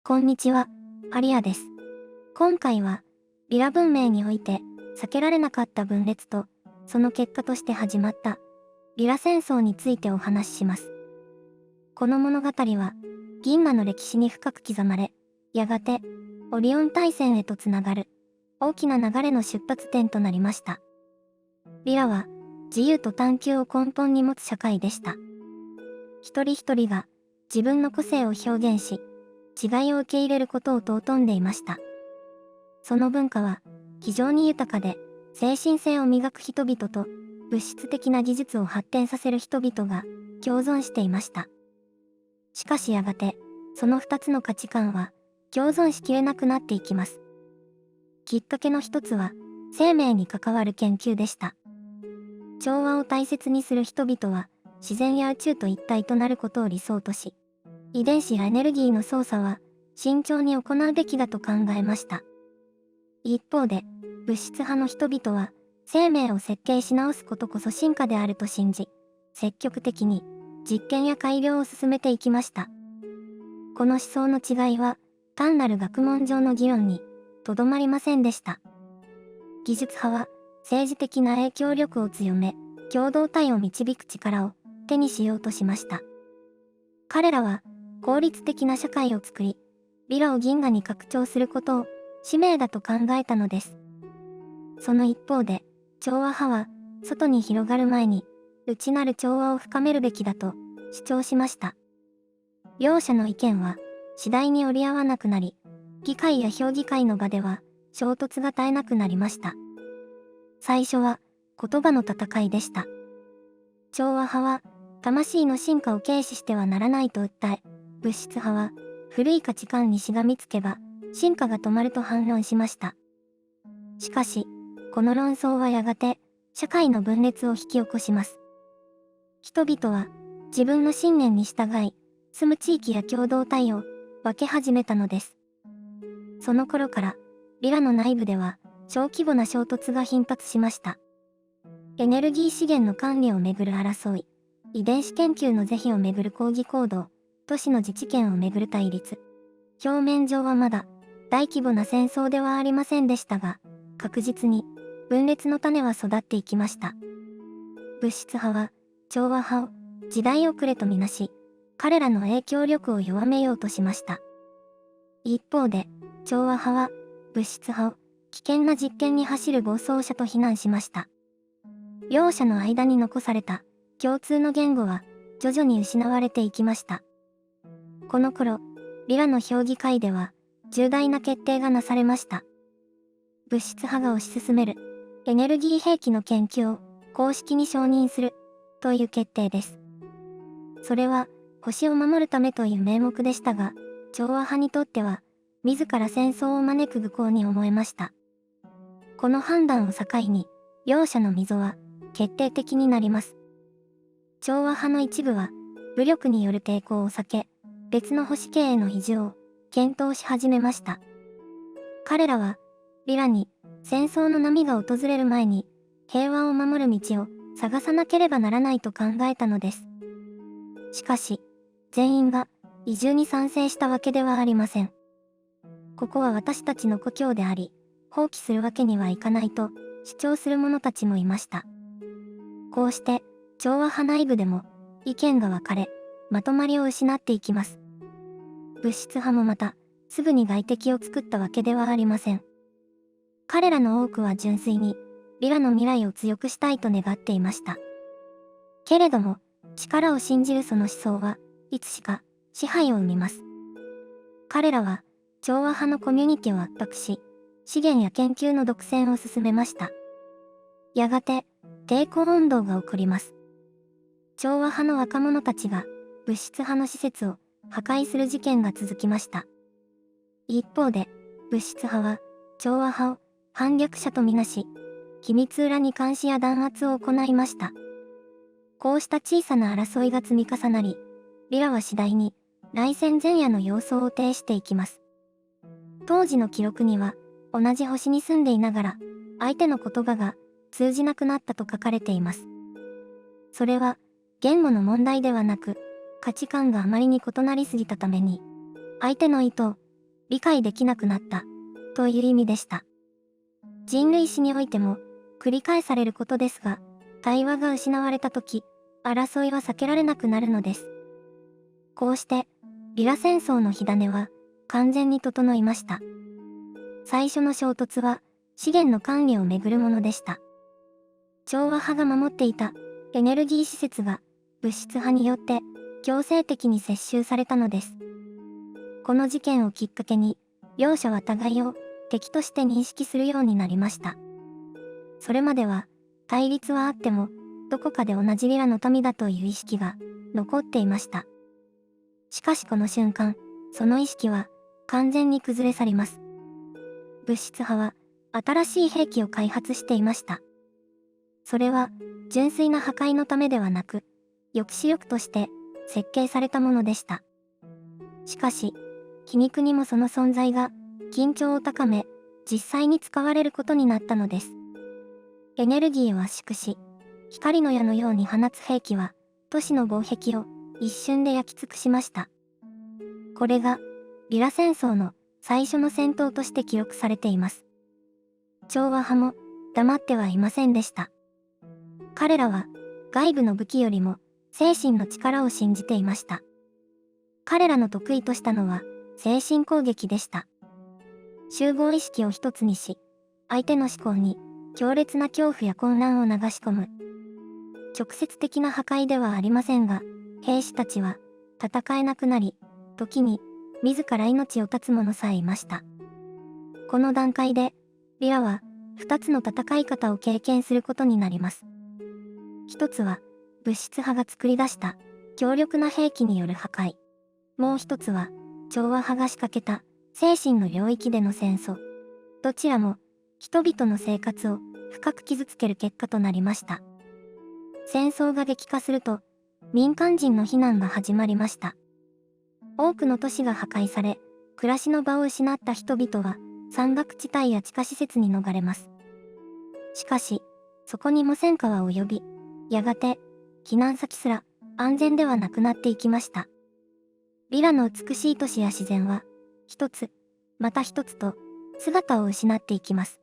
こんにちは、アリアです。今回は、ビラ文明において避けられなかった分裂と、その結果として始まったビラ戦争についてお話しします。この物語は、銀河の歴史に深く刻まれ、やがて、オリオン大戦へとつながる、大きな流れの出発点となりました。ビラは、自由と探求を根本に持つ社会でした。一人一人が、自分の個性を表現し、違いを受け入れることを尊んでいました。その文化は非常に豊かで、精神性を磨く人々と物質的な技術を発展させる人々が共存していました。しかしやがて、その二つの価値観は共存しきれなくなっていきます。きっかけの一つは、生命に関わる研究でした。調和を大切にする人々は、自然や宇宙と一体となることを理想とし、遺伝子やエネルギーの操作は慎重に行うべきだと考えました。一方で、物質派の人々は生命を設計し直すことこそ進化であると信じ、積極的に実験や改良を進めていきました。この思想の違いは単なる学問上の議論にとどまりませんでした。技術派は政治的な影響力を強め、共同体を導く力を手にしようとしました。彼らは効率的な社会を作り、ビラを銀河に拡張することを使命だと考えたのです。その一方で、調和派は、外に広がる前に、内なる調和を深めるべきだと主張しました。両者の意見は、次第に折り合わなくなり、議会や評議会の場では、衝突が絶えなくなりました。最初は、言葉の戦いでした。調和派は、魂の進化を軽視してはならないと訴え、物質派は、古い価値観にしがみつけば、進化が止まると反論しました。しかし、この論争はやがて、社会の分裂を引き起こします。人々は、自分の信念に従い、住む地域や共同体を分け始めたのです。その頃から、ビラの内部では、小規模な衝突が頻発しました。エネルギー資源の管理をめぐる争い、遺伝子研究の是非をめぐる抗議行動、都市の自治権をめぐる対立。表面上はまだ大規模な戦争ではありませんでしたが、確実に分裂の種は育っていきました。物質派は調和派を時代遅れとみなし、彼らの影響力を弱めようとしました。一方で、調和派は物質派を危険な実験に走る暴走車と非難しました。両者の間に残された共通の言語は徐々に失われていきました。この頃、ビラの評議会では重大な決定がなされました。物質派が推し進めるエネルギー兵器の研究を公式に承認するという決定です。それは星を守るためという名目でしたが、調和派にとっては自ら戦争を招く愚行に思えました。この判断を境に、両者の溝は決定的になります。調和派の一部は武力による抵抗を避け、別の星系への移住を検討し始めました。彼らは、ビラに戦争の波が訪れる前に平和を守る道を探さなければならないと考えたのです。しかし、全員が移住に賛成したわけではありません。ここは私たちの故郷であり、放棄するわけにはいかないと主張する者たちもいました。こうして、調和派内部でも意見が分かれ、まとまりを失っていきます。物質派もまた、すぐに外敵を作ったわけではありません。彼らの多くは純粋に、ビラの未来を強くしたいと願っていました。けれども、力を信じるその思想はいつしか支配を生みます。彼らは、調和派のコミュニティを圧迫し、資源や研究の独占を進めました。やがて、抵抗運動が起こります。調和派の若者たちが、物質派の施設を破壊する事件が続きました。一方で、物質派は、調和派を反逆者とみなし、機密裏に監視や弾圧を行いました。こうした小さな争いが積み重なり、ビラは次第に内戦前夜の様相を呈していきます。当時の記録には、同じ星に住んでいながら、相手の言葉が通じなくなったと書かれています。それは、言語の問題ではなく、価値観があまりに異なりすぎたために、相手の意図を理解できなくなった、という意味でした。人類史においても、繰り返されることですが、対話が失われたとき、争いは避けられなくなるのです。こうして、ビラ戦争の火種は、完全に整いました。最初の衝突は、資源の管理をめぐるものでした。調和派が守っていたエネルギー施設が物質派によって強制的に接収されたのです。この事件をきっかけに、両者は互いを敵として認識するようになりました。それまでは、対立はあっても、どこかで同じヴィラの民だという意識が残っていました。しかしこの瞬間、その意識は完全に崩れ去ります。物質派は新しい兵器を開発していました。それは純粋な破壊のためではなく、抑止力として設計されたものでした。しかし、皮肉にもその存在が緊張を高め、実際に使われることになったのです。エネルギーを圧縮し、光の矢のように放つ兵器は、都市の防壁を一瞬で焼き尽くしました。これが、ビラ戦争の最初の戦闘として記録されています。調和派も黙ってはいませんでした。彼らは外部の武器よりも精神の力を信じていました。彼らの得意としたのは精神攻撃でした。集合意識を一つにし、相手の思考に強烈な恐怖や混乱を流し込む。直接的な破壊ではありませんが、兵士たちは戦えなくなり、時に自ら命を絶つ者さえいました。この段階で、ヴィラは2つの戦い方を経験することになります。一つは、物質派が作り出した強力な兵器による破壊。もう一つは、調和派が仕掛けた精神の領域での戦争。どちらも、人々の生活を深く傷つける結果となりました。戦争が激化すると、民間人の避難が始まりました。多くの都市が破壊され、暮らしの場を失った人々は、山岳地帯や地下施設に逃れます。しかし、そこにも戦火は及び、やがて、避難先すら安全ではなくなっていきました。ヴィラの美しい都市や自然は、一つ、また一つと、姿を失っていきます。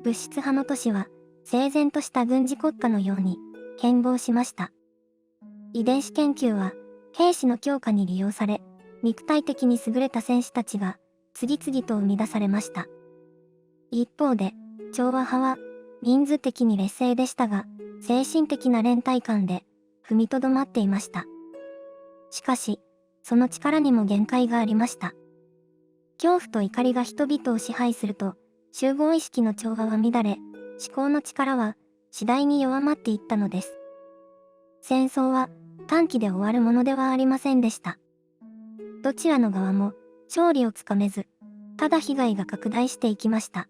物質派の都市は、整然とした軍事国家のように変貌しました。遺伝子研究は、兵士の強化に利用され、肉体的に優れた戦士たちが、次々と生み出されました。一方で、調和派は、人数的に劣勢でしたが、精神的な連帯感で、踏みとどまっていました。しかし、その力にも限界がありました。恐怖と怒りが人々を支配すると、集合意識の調和は乱れ、思考の力は次第に弱まっていったのです。戦争は短期で終わるものではありませんでした。どちらの側も勝利をつかめず、ただ被害が拡大していきました。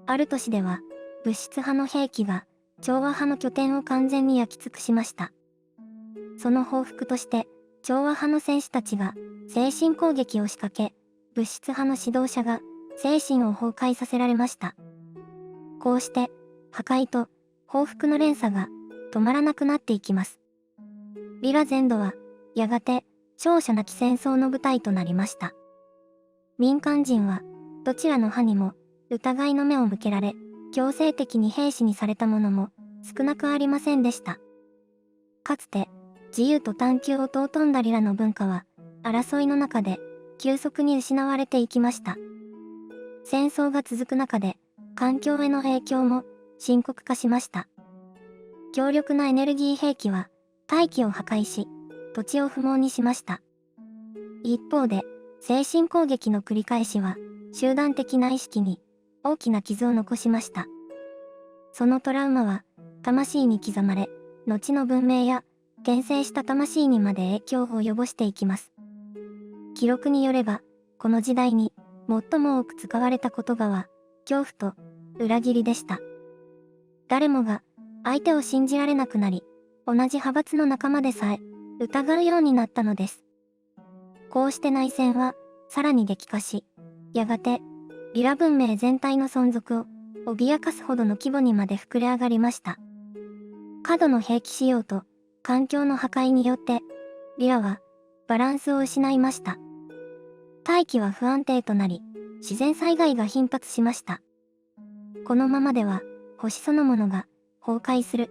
ある都市では、物質派の兵器が調和派の拠点を完全に焼き尽くしました。その報復として、調和派の戦士たちが精神攻撃を仕掛け、物質派の指導者が精神を崩壊させられました。こうして、破壊と報復の連鎖が止まらなくなっていきます。ヴィラ全土は、やがて、勝者なき戦争の舞台となりました。民間人は、どちらの派にも、疑いの目を向けられ、強制的に兵士にされたものも、少なくありませんでした。かつて、自由と探求を尊んだリラの文化は、争いの中で、急速に失われていきました。戦争が続く中で、環境への影響も深刻化しました。強力なエネルギー兵器は、大気を破壊し、土地を不毛にしました。一方で、精神攻撃の繰り返しは、集団的な意識に大きな傷を残しました。そのトラウマは、魂に刻まれ、後の文明や、転生した魂にまで影響を及ぼしていきます。記録によれば、この時代に最も多く使われた言葉は、恐怖と裏切りでした。誰もが相手を信じられなくなり、同じ派閥の仲間でさえ疑うようになったのです。こうして内戦はさらに激化し、やがてヴィラ文明全体の存続を脅かすほどの規模にまで膨れ上がりました。過度の兵器使用と環境の破壊によって、ヴィラはバランスを失いました。大気は不安定となり、自然災害が頻発しました。このままでは、星そのものが崩壊する。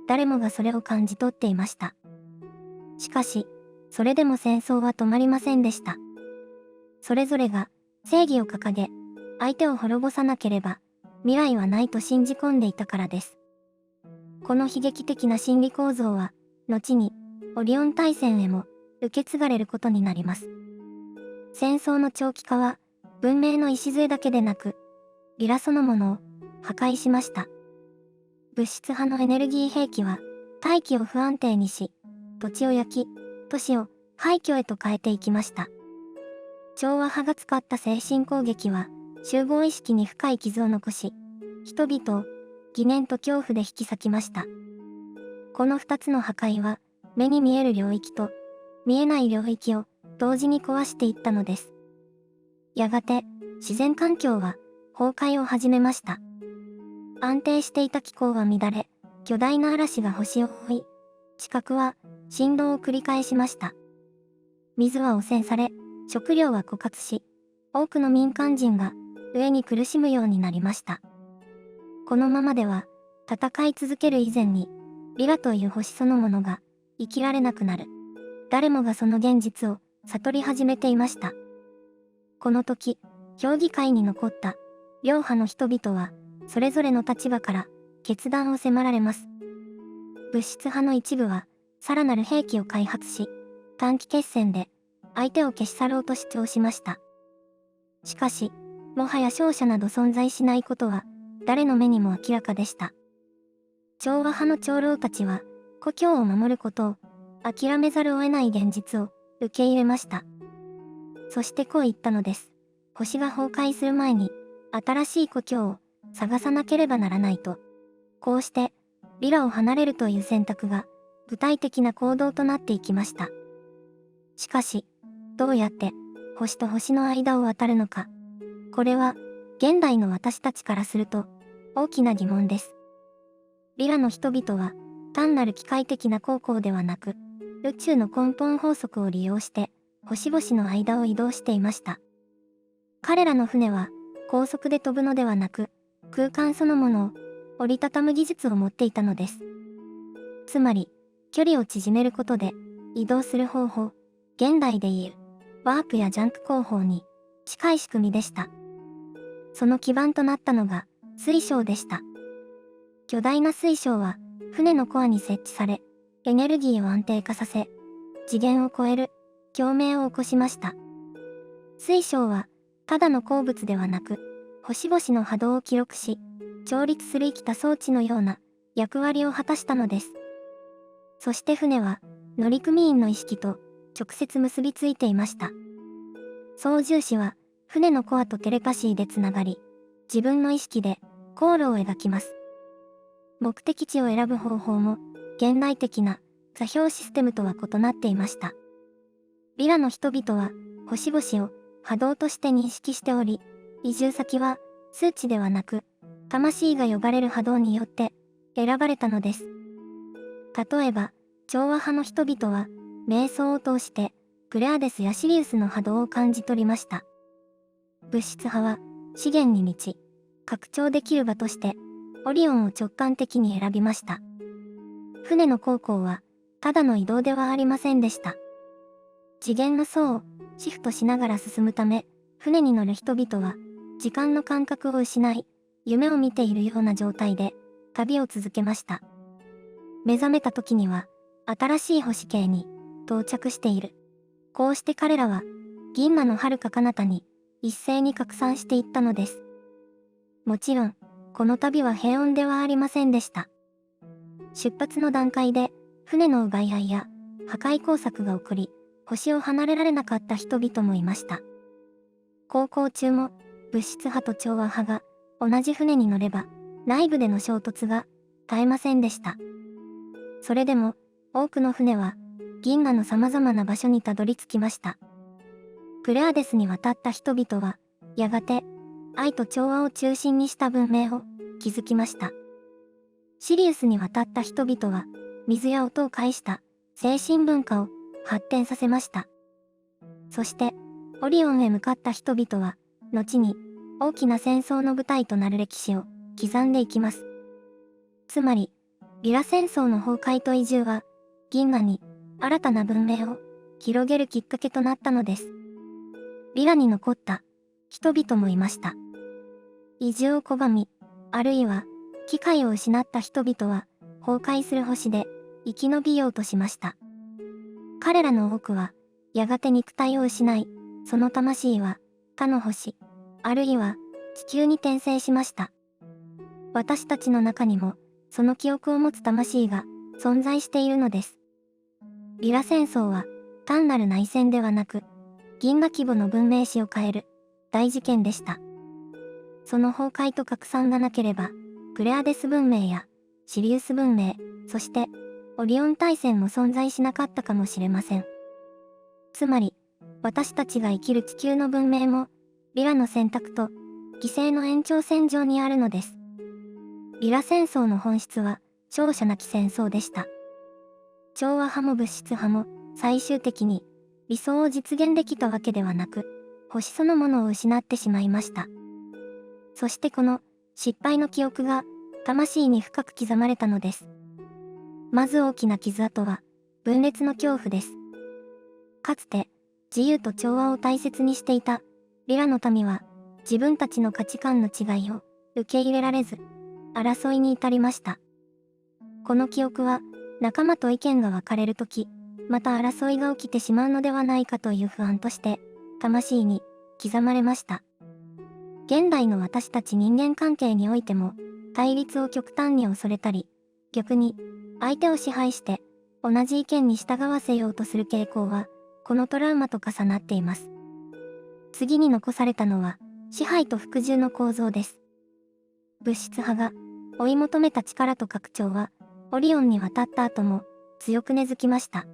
誰もがそれを感じ取っていました。しかし、それでも戦争は止まりませんでした。それぞれが正義を掲げ、相手を滅ぼさなければ未来はないと信じ込んでいたからです。この悲劇的な心理構造は、後にオリオン大戦へも受け継がれることになります。戦争の長期化は、文明の礎だけでなく、ビラそのものを破壊しました。物質派のエネルギー兵器は、大気を不安定にし、土地を焼き、都市を廃墟へと変えていきました。調和派が使った精神攻撃は、集合意識に深い傷を残し、人々を疑念と恐怖で引き裂きました。この2つの破壊は、目に見える領域と見えない領域を同時に壊していったのです。やがて、自然環境は崩壊を始めました。安定していた気候は乱れ、巨大な嵐が星を覆い、地殻は振動を繰り返しました。水は汚染され、食料は枯渇し、多くの民間人が飢えに苦しむようになりました。このままでは、戦い続ける以前に、ビラという星そのものが生きられなくなる。誰もがその現実を悟り始めていました。この時、評議会に残った両派の人々は、それぞれの立場から決断を迫られます。物質派の一部は、さらなる兵器を開発し、短期決戦で相手を消し去ろうと主張しました。しかし、もはや勝者など存在しないことは、誰の目にも明らかでした。調和派の長老たちは、故郷を守ることを諦めざるを得ない現実を受け入れました。そしてこう言ったのです。星が崩壊する前に、新しい故郷を探さなければならないと。こうして、ビラを離れるという選択が、具体的な行動となっていきました。しかし、どうやって、星と星の間を渡るのか。これは、現代の私たちからすると、大きな疑問です。ビラの人々は、単なる機械的な航行ではなく、宇宙の根本法則を利用して、星々の間を移動していました。彼らの船は、高速で飛ぶのではなく、空間そのものを折りたたむ技術を持っていたのです。つまり、距離を縮めることで、移動する方法、現代でいう、ワープやジャンプ工法に近い仕組みでした。その基盤となったのが、水晶でした。巨大な水晶は、船のコアに設置され、エネルギーを安定化させ、次元を超える共鳴を起こしました。水晶は、ただの鉱物ではなく、星々の波動を記録し、調律する生きた装置のような役割を果たしたのです。そして船は、乗組員の意識と直接結びついていました。操縦士は、船のコアとテレパシーでつながり、自分の意識で航路を描きます。目的地を選ぶ方法も、現代的な座標システムとは異なっていました。ビラの人々は、星々を波動として認識しており、移住先は数値ではなく、魂が呼ばれる波動によって選ばれたのです。例えば、調和派の人々は、瞑想を通して、プレアデスやシリウスの波動を感じ取りました。物質派は、資源に満ち、拡張できる場として、オリオンを直感的に選びました。船の航行は、ただの移動ではありませんでした。次元の層をシフトしながら進むため、船に乗る人々は、時間の感覚を失い、夢を見ているような状態で、旅を続けました。目覚めた時には、新しい星系に到着している。こうして彼らは、銀河の遥か彼方に一斉に拡散していったのです。もちろん、この旅は平穏ではありませんでした。出発の段階で、船の奪い合いや破壊工作が起こり、星を離れられなかった人々もいました。航行中も、物質派と調和派が同じ船に乗れば、内部での衝突が絶えませんでした。それでも、多くの船は、銀河の様々な場所にたどり着きました。プレアデスに渡った人々は、やがて、愛と調和を中心にした文明を築きました。シリウスに渡った人々は、水や音を介した精神文化を発展させました。そして、オリオンへ向かった人々は、後に大きな戦争の舞台となる歴史を刻んでいきます。つまり、ビラ戦争の崩壊と移住は、銀河に新たな文明を広げるきっかけとなったのです。ビラに残った人々もいました。移住を拒み、あるいは機会を失った人々は崩壊する星で生き延びようとしました。彼らの多くはやがて肉体を失い、その魂は他の星、あるいは地球に転生しました。私たちの中にもその記憶を持つ魂が存在しているのです。ビラ戦争は単なる内戦ではなく、銀河規模の文明史を変える大事件でした。その崩壊と拡散がなければ、プレアデス文明やシリウス文明、そしてオリオン大戦も存在しなかったかもしれません。つまり、私たちが生きる地球の文明も、ビラの選択と犠牲の延長線上にあるのです。ビラ戦争の本質は、勝者なき戦争でした。調和派も物質派も、最終的に理想を実現できたわけではなく、星そのものを失ってしまいました。そしてこの失敗の記憶が魂に深く刻まれたのです。まず大きな傷跡は分裂の恐怖です。かつて自由と調和を大切にしていたビラの民は自分たちの価値観の違いを受け入れられず争いに至りました。この記憶は仲間と意見が分かれるとき、また争いが起きてしまうのではないかという不安として魂に刻まれました。現代の私たち人間関係においても対立を極端に恐れたり、逆に相手を支配して同じ意見に従わせようとする傾向はこのトラウマと重なっています。次に残されたのは支配と服従の構造です。物質派が追い求めた力と拡張はオリオンに渡った後も強く根付きました。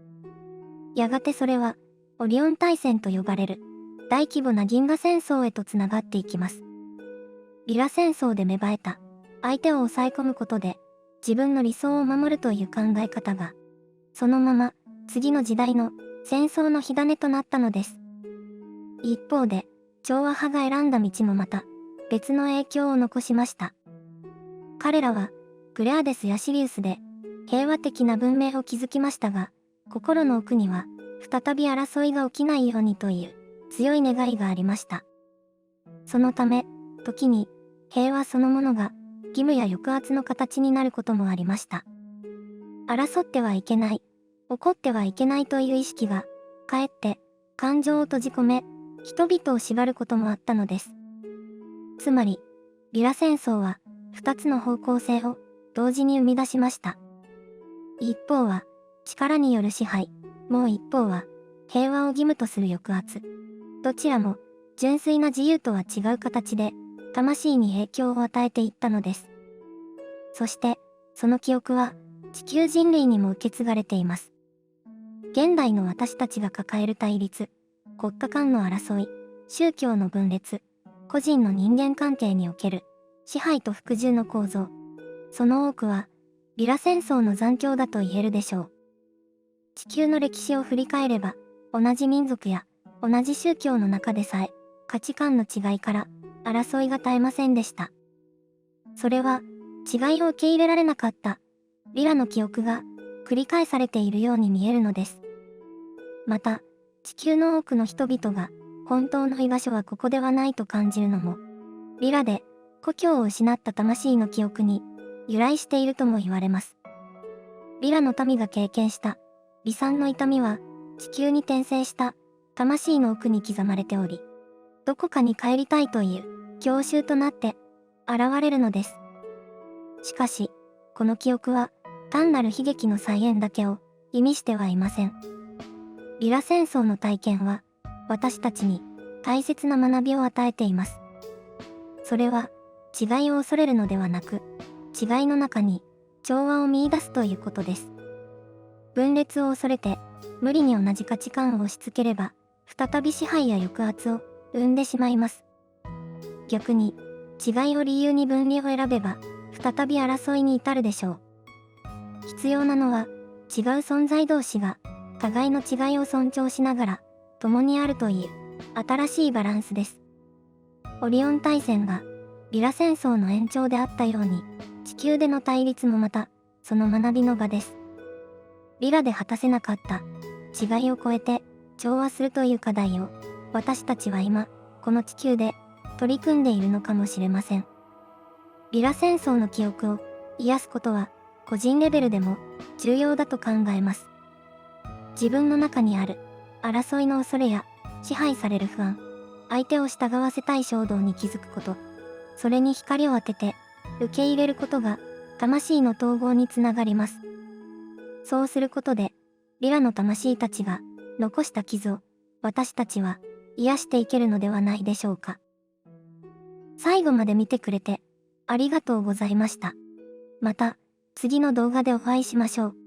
やがてそれはオリオン大戦と呼ばれる大規模な銀河戦争へとつながっていきます。ビラ戦争で芽生えた相手を抑え込むことで自分の理想を守るという考え方がそのまま次の時代の戦争の火種となったのです。一方で調和派が選んだ道もまた別の影響を残しました。彼らはプレアデスやシリウスで平和的な文明を築きましたが、心の奥には再び争いが起きないようにという強い願いがありました。そのため、時に平和そのものが義務や抑圧の形になることもありました。争ってはいけない、怒ってはいけないという意識が、かえって感情を閉じ込め、人々を縛ることもあったのです。つまり、ビラ戦争は2つの方向性を同時に生み出しました。一方は力による支配、もう一方は平和を義務とする抑圧。どちらも純粋な自由とは違う形で魂に影響を与えていったのです。そしてその記憶は地球人類にも受け継がれています。現代の私たちが抱える対立、国家間の争い、宗教の分裂、個人の人間関係における支配と服従の構造、その多くはビラ戦争の残響だと言えるでしょう。地球の歴史を振り返れば、同じ民族や同じ宗教の中でさえ価値観の違いから争いが絶えませんでした。それは違いを受け入れられなかったビラの記憶が繰り返されているように見えるのです。また、地球の多くの人々が本当の居場所はここではないと感じるのも、ビラで故郷を失った魂の記憶に由来しているとも言われます。ビラの民が経験した離散の痛みは地球に転生した魂の奥に刻まれており、どこかに帰りたいという郷愁となって現れるのです。しかし、この記憶は単なる悲劇の再現だけを意味してはいません。ビラ戦争の体験は私たちに大切な学びを与えています。それは違いを恐れるのではなく、違いの中に調和を見出すということです。分裂を恐れて無理に同じ価値観を押し付ければ、再び支配や抑圧を生んでしまいます。逆に、違いを理由に分離を選べば、再び争いに至るでしょう。必要なのは、違う存在同士が、互いの違いを尊重しながら、共にあるという新しいバランスです。オリオン大戦がビラ戦争の延長であったように、地球での対立もまた、その学びの場です。ビラで果たせなかった違いを超えて調和するという課題を、私たちは今、この地球で取り組んでいるのかもしれません。ビラ戦争の記憶を癒すことは、個人レベルでも重要だと考えます。自分の中にある争いの恐れや支配される不安、相手を従わせたい衝動に気づくこと、それに光を当てて受け入れることが魂の統合につながります。そうすることで、ビラの魂たちが残した傷を私たちは癒していけるのではないでしょうか。最後まで見てくれてありがとうございました。また次の動画でお会いしましょう。